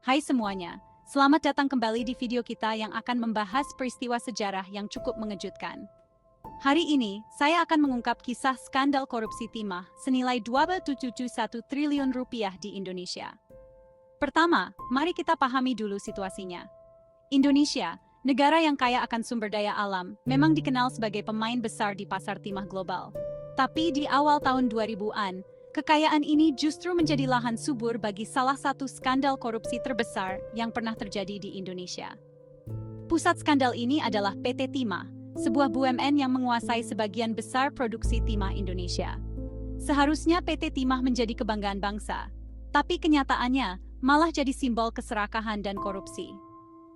Hai semuanya, selamat datang kembali di video kita yang akan membahas peristiwa sejarah yang cukup mengejutkan. Hari ini, saya akan mengungkap kisah skandal korupsi timah senilai 2,71 triliun rupiah di Indonesia. Pertama, mari kita pahami dulu situasinya. Indonesia, negara yang kaya akan sumber daya alam, memang dikenal sebagai pemain besar di pasar timah global. Tapi di awal tahun 2000-an, kekayaan ini justru menjadi lahan subur bagi salah satu skandal korupsi terbesar yang pernah terjadi di Indonesia. Pusat skandal ini adalah PT Timah, sebuah BUMN yang menguasai sebagian besar produksi timah Indonesia. Seharusnya PT Timah menjadi kebanggaan bangsa, tapi kenyataannya malah jadi simbol keserakahan dan korupsi.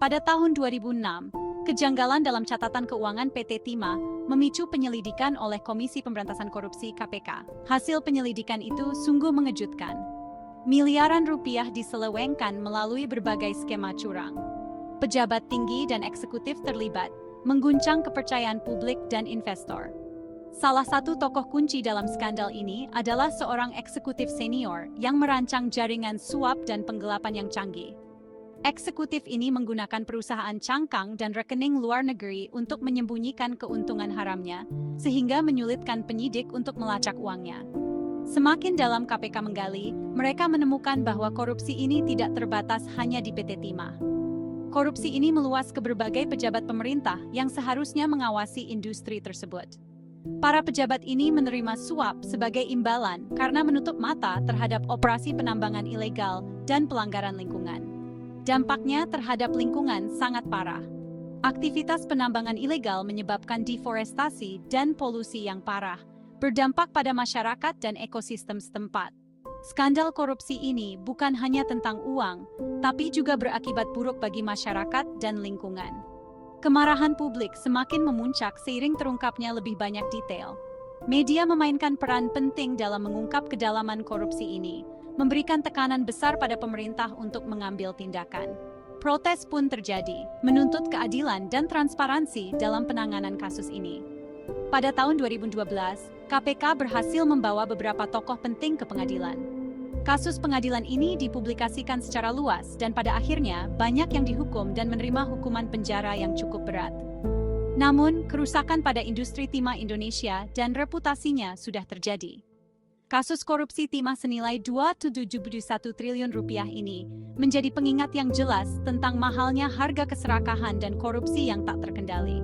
Pada tahun 2006, kejanggalan dalam catatan keuangan PT Timah memicu penyelidikan oleh Komisi Pemberantasan Korupsi (KPK). Hasil penyelidikan itu sungguh mengejutkan. Miliaran rupiah diselewengkan melalui berbagai skema curang. Pejabat tinggi dan eksekutif terlibat, mengguncang kepercayaan publik dan investor. Salah satu tokoh kunci dalam skandal ini adalah seorang eksekutif senior yang merancang jaringan suap dan penggelapan yang canggih. Eksekutif ini menggunakan perusahaan cangkang dan rekening luar negeri untuk menyembunyikan keuntungan haramnya, sehingga menyulitkan penyidik untuk melacak uangnya. Semakin dalam KPK menggali, mereka menemukan bahwa korupsi ini tidak terbatas hanya di PT Timah. Korupsi ini meluas ke berbagai pejabat pemerintah yang seharusnya mengawasi industri tersebut. Para pejabat ini menerima suap sebagai imbalan karena menutup mata terhadap operasi penambangan ilegal dan pelanggaran lingkungan. Dampaknya terhadap lingkungan sangat parah. Aktivitas penambangan ilegal menyebabkan deforestasi dan polusi yang parah, berdampak pada masyarakat dan ekosistem setempat. Skandal korupsi ini bukan hanya tentang uang, tapi juga berakibat buruk bagi masyarakat dan lingkungan. Kemarahan publik semakin memuncak seiring terungkapnya lebih banyak detail. Media memainkan peran penting dalam mengungkap kedalaman korupsi ini, memberikan tekanan besar pada pemerintah untuk mengambil tindakan. Protes pun terjadi, menuntut keadilan dan transparansi dalam penanganan kasus ini. Pada tahun 2012, KPK berhasil membawa beberapa tokoh penting ke pengadilan. Kasus pengadilan ini dipublikasikan secara luas dan pada akhirnya banyak yang dihukum dan menerima hukuman penjara yang cukup berat. Namun, kerusakan pada industri timah Indonesia dan reputasinya sudah terjadi. Kasus korupsi timah senilai 2,71 triliun rupiah ini menjadi pengingat yang jelas tentang mahalnya harga keserakahan dan korupsi yang tak terkendali.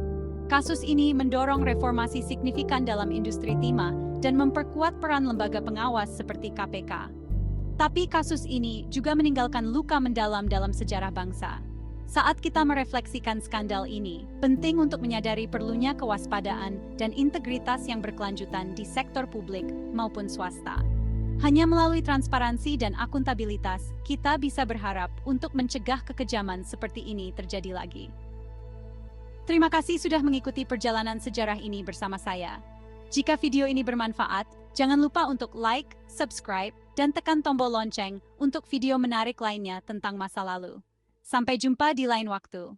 Kasus ini mendorong reformasi signifikan dalam industri timah dan memperkuat peran lembaga pengawas seperti KPK. Tapi kasus ini juga meninggalkan luka mendalam dalam sejarah bangsa. Saat kita merefleksikan skandal ini, penting untuk menyadari perlunya kewaspadaan dan integritas yang berkelanjutan di sektor publik maupun swasta. Hanya melalui transparansi dan akuntabilitas, kita bisa berharap untuk mencegah kekejaman seperti ini terjadi lagi. Terima kasih sudah mengikuti perjalanan sejarah ini bersama saya. Jika video ini bermanfaat, jangan lupa untuk like, subscribe, dan tekan tombol lonceng untuk video menarik lainnya tentang masa lalu. Sampai jumpa di lain waktu.